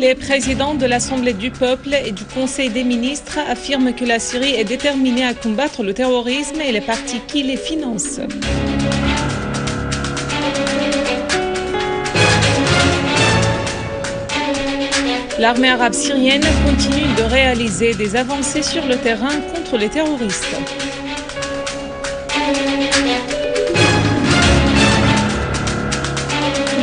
Les présidents de l'Assemblée du peuple et du Conseil des ministres affirment que la Syrie est déterminée à combattre le terrorisme et les partis qui les financent. L'armée arabe syrienne continue de réaliser des avancées sur le terrain contre les terroristes.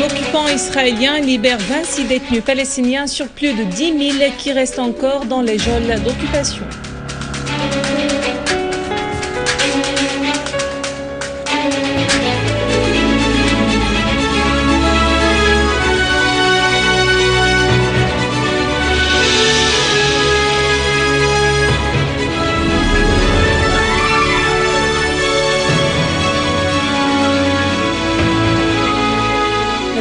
L'occupant israélien libère 26 détenus palestiniens sur plus de 10 000 qui restent encore dans les geôles d'occupation.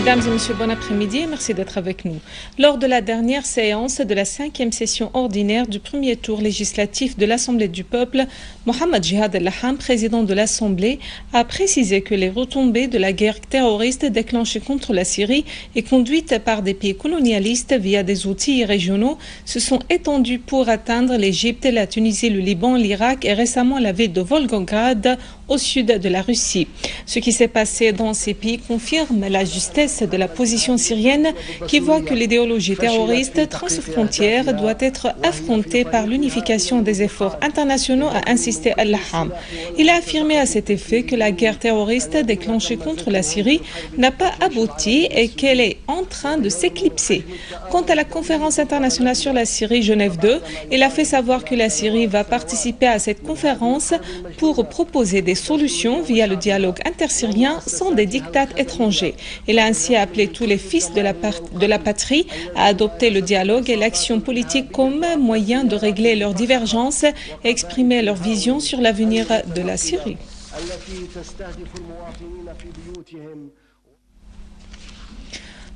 Mesdames et messieurs, bon après-midi et merci d'être avec nous. Lors de la dernière séance de la 5e session ordinaire du premier tour législatif de l'Assemblée du peuple, Mohamed Jihad El-Laham, président de l'Assemblée, a précisé que les retombées de la guerre terroriste déclenchée contre la Syrie et conduite par des pays colonialistes via des outils régionaux se sont étendues pour atteindre l'Égypte, la Tunisie, le Liban, l'Irak et récemment la ville de Volgograd au sud de la Russie. Ce qui s'est passé dans ces pays confirme la justesse de la position syrienne qui voit que l'idéologie terroriste transfrontière doit être affrontée par l'unification des efforts internationaux, a insisté Al-Laham. Il a affirmé à cet effet que la guerre terroriste déclenchée contre la Syrie n'a pas abouti et qu'elle est en train de s'éclipser. Quant à la conférence internationale sur la Syrie Genève 2, il a fait savoir que la Syrie va participer à cette conférence pour proposer des solutions via le dialogue intersyrien sans des dictats étrangers. Il a ainsi appelé tous les fils de la patrie à adopter le dialogue et l'action politique comme moyen de régler leurs divergences et exprimer leur vision sur l'avenir de la Syrie.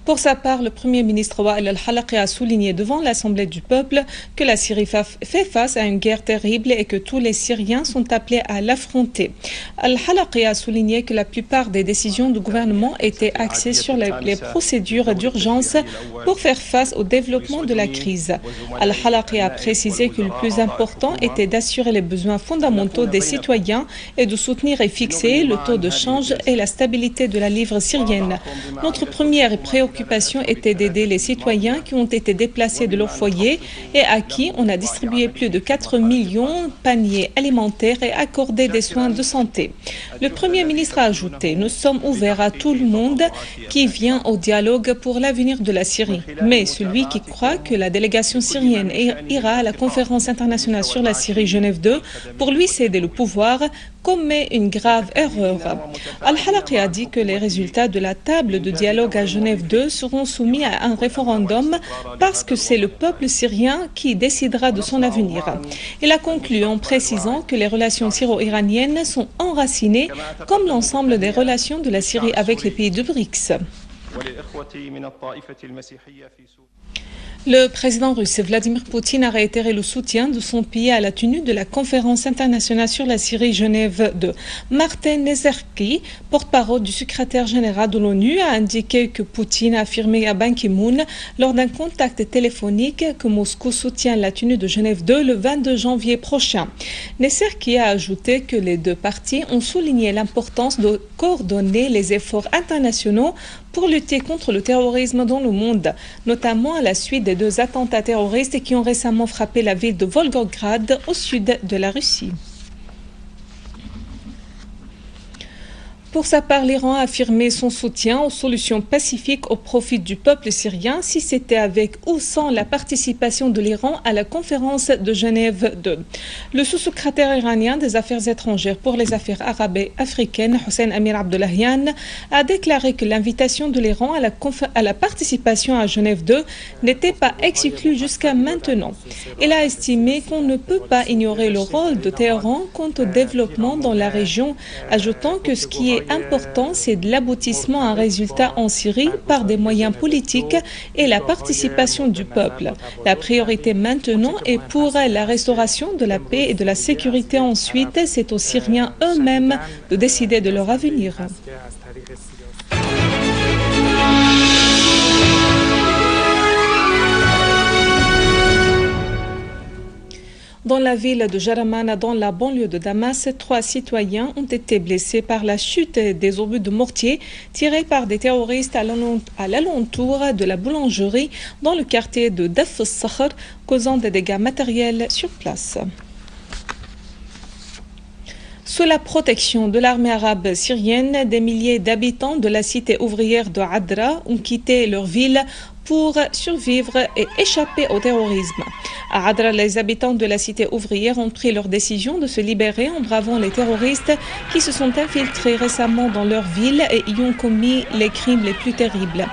Pour sa part, le Premier ministre Wael Al-Halaqi a souligné devant l'Assemblée du peuple que la Syrie fait face à une guerre terrible et que tous les Syriens sont appelés à l'affronter. Al-Halaqi a souligné que la plupart des décisions du gouvernement étaient axées sur les procédures d'urgence pour faire face au développement de la crise. Al-Halaqi a précisé que le plus important était d'assurer les besoins fondamentaux des citoyens et de soutenir et fixer le taux de change et la stabilité de la livre syrienne. Notre première préoccupation était d'aider les citoyens qui ont été déplacés de leur foyer et à qui on a distribué plus de 4 millions de paniers alimentaires et accordé des soins de santé. Le Premier ministre a ajouté « Nous sommes ouverts à tout le monde qui vient au dialogue pour l'avenir de la Syrie. Mais celui qui croit que la délégation syrienne ira à la conférence internationale sur la Syrie Genève 2 pour lui céder le pouvoir commet une grave erreur. » Al-Halaqi a dit que les résultats de la table de dialogue à Genève 2 seront soumis à un référendum parce que c'est le peuple syrien qui décidera de son avenir. Il a conclu en précisant que les relations syro-iraniennes sont enracinées comme l'ensemble des relations de la Syrie avec les pays de BRICS. Le président russe Vladimir Poutine a réitéré le soutien de son pays à la tenue de la conférence internationale sur la Syrie Genève 2. Martin Nezerki, porte-parole du secrétaire général de l'ONU, a indiqué que Poutine a affirmé à Ban Ki-moon lors d'un contact téléphonique que Moscou soutient la tenue de Genève 2 le 22 janvier prochain. Nezerki a ajouté que les deux parties ont souligné l'importance de coordonner les efforts internationaux pour lutter contre le terrorisme dans le monde, notamment à la suite des deux attentats terroristes qui ont récemment frappé la ville de Volgograd au sud de la Russie. Pour sa part, l'Iran a affirmé son soutien aux solutions pacifiques au profit du peuple syrien, si c'était avec ou sans la participation de l'Iran à la conférence de Genève 2. Le sous-secrétaire iranien des Affaires étrangères pour les affaires arabes et africaines, Hossein Amir Abdollahian, a déclaré que l'invitation de l'Iran à la participation à Genève 2 n'était pas exclue jusqu'à maintenant. Il a estimé qu'on ne peut pas ignorer le rôle de Téhéran quant au développement dans la région, ajoutant que ce qui est important, c'est de l'aboutissement à un résultat en Syrie par des moyens politiques et la participation du peuple. La priorité maintenant est pour la restauration de la paix et de la sécurité ensuite. C'est aux Syriens eux-mêmes de décider de leur avenir. Dans la ville de Jaramana, dans la banlieue de Damas, 3 citoyens ont été blessés par la chute des obus de mortier tirés par des terroristes à l'alentour de la boulangerie dans le quartier de Daf al-Sakhr, causant des dégâts matériels sur place. Sous la protection de l'armée arabe syrienne, des milliers d'habitants de la cité ouvrière de Adra ont quitté leur ville pour survivre et échapper au terrorisme. À Adra, les habitants de la cité ouvrière ont pris leur décision de se libérer en bravant les terroristes qui se sont infiltrés récemment dans leur ville et y ont commis les crimes les plus terribles.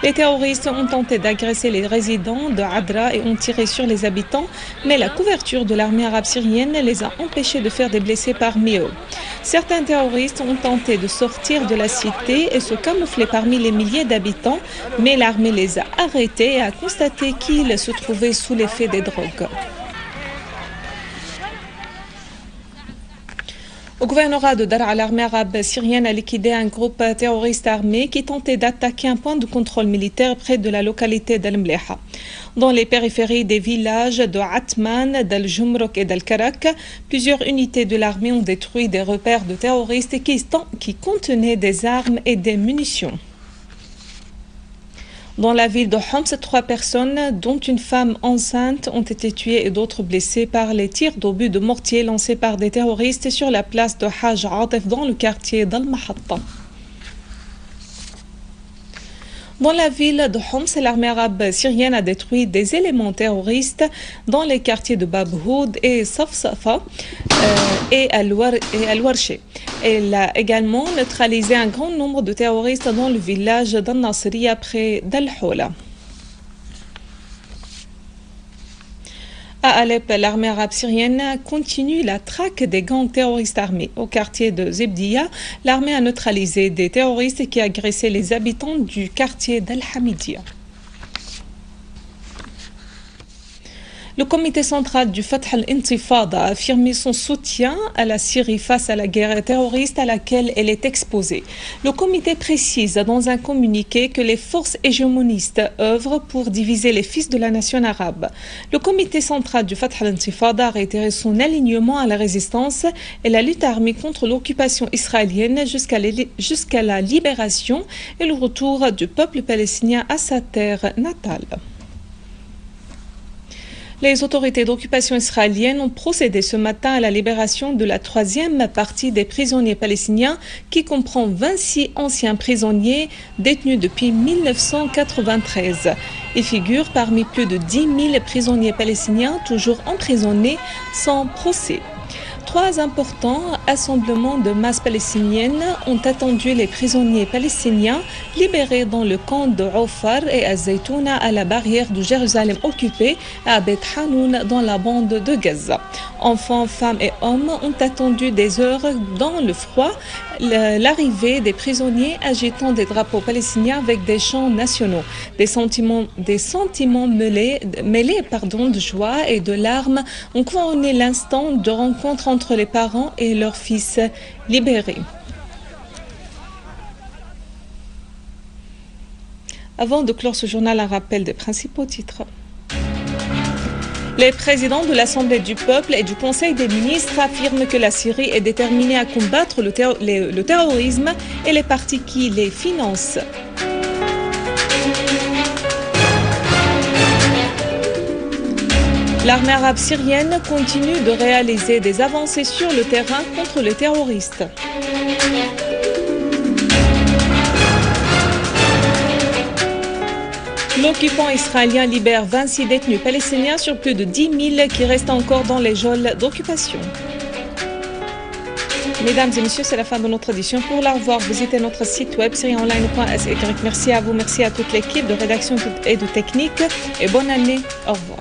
Les terroristes ont tenté d'agresser les résidents de Adra et ont tiré sur les habitants, mais la couverture de l'armée arabe syrienne les a empêchés de faire des blessés parmi eux. Certains terroristes ont tenté de sortir de la cité et se camoufler parmi les milliers d'habitants, mais l'armée les a arrêtés et a constaté qu'ils se trouvaient sous l'effet des drogues. Au gouvernorat de Daraa, l'armée arabe syrienne a liquidé un groupe terroriste armé qui tentait d'attaquer un point de contrôle militaire près de la localité d'Al-Mleha. Dans les périphéries des villages de Atman, d'Al-Jumrok et d'Al-Karak, plusieurs unités de l'armée ont détruit des repères de terroristes qui contenaient des armes et des munitions. Dans la ville de Homs, 3 personnes, dont une femme enceinte, ont été tuées et d'autres blessées par les tirs d'obus de mortier lancés par des terroristes sur la place de Haj Atif dans le quartier d'Al-Mahatta. Dans la ville de Homs, l'armée arabe syrienne a détruit des éléments terroristes dans les quartiers de Babhoud et Safsafa et Al-Warshi. Elle a également neutralisé un grand nombre de terroristes dans le village d'Al-Nasriya près d'Al-Houla. À Alep, l'armée arabe syrienne continue la traque des gangs terroristes armés. Au quartier de Zebdia, l'armée a neutralisé des terroristes qui agressaient les habitants du quartier d'Al-Hamidia. Le comité central du Fath al-Intifada a affirmé son soutien à la Syrie face à la guerre terroriste à laquelle elle est exposée. Le comité précise dans un communiqué que les forces hégémonistes œuvrent pour diviser les fils de la nation arabe. Le comité central du Fath al-Intifada a réitéré son alignement à la résistance et la lutte armée contre l'occupation israélienne jusqu'à la libération et le retour du peuple palestinien à sa terre natale. Les autorités d'occupation israélienne ont procédé ce matin à la libération de la 3e partie des prisonniers palestiniens qui comprend 26 anciens prisonniers détenus depuis 1993. Ils figurent parmi plus de 10 000 prisonniers palestiniens toujours emprisonnés sans procès. 3 importants assemblements de masse palestiniennes ont attendu les prisonniers palestiniens libérés dans le camp de Oufar et à Zaytouna à la barrière de Jérusalem occupée à Beth Hanoun dans la bande de Gaza. Enfants, femmes et hommes ont attendu des heures dans le froid l'arrivée des prisonniers agitant des drapeaux palestiniens avec des chants nationaux. Des sentiments mêlés de joie et de larmes ont couronné l'instant de rencontre entre les parents et leurs fils libérés. Avant de clore ce journal, un rappel des principaux titres. Les présidents de l'Assemblée du peuple et du Conseil des ministres affirment que la Syrie est déterminée à combattre le terrorisme et les partis qui les financent. L'armée arabe syrienne continue de réaliser des avancées sur le terrain contre les terroristes. L'occupant israélien libère 26 détenus palestiniens sur plus de 10 000 qui restent encore dans les geôles d'occupation. Mesdames et messieurs, c'est la fin de notre édition. Pour la revoir, visitez notre site web syriaonline.sy. Merci à vous, merci à toute l'équipe de rédaction et de technique et bonne année. Au revoir.